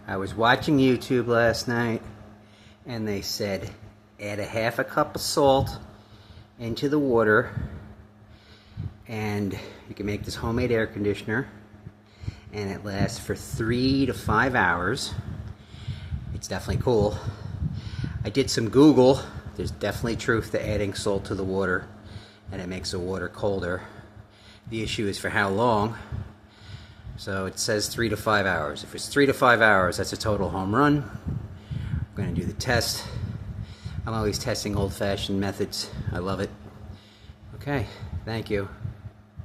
I was watching YouTube last night and they said add a half a cup of salt into the water and you can make this homemade air conditioner and it lasts for 3 to 5 hours. It's definitely cool. I did some Google. There's definitely truth to adding salt to the water and it makes the water colder. The issue is for how long. So it says 3 to 5 hours. If it's 3 to 5 hours, that's a total home run. We're going to do the test. I'm always testing old-fashioned methods. I love it. Okay, thank you.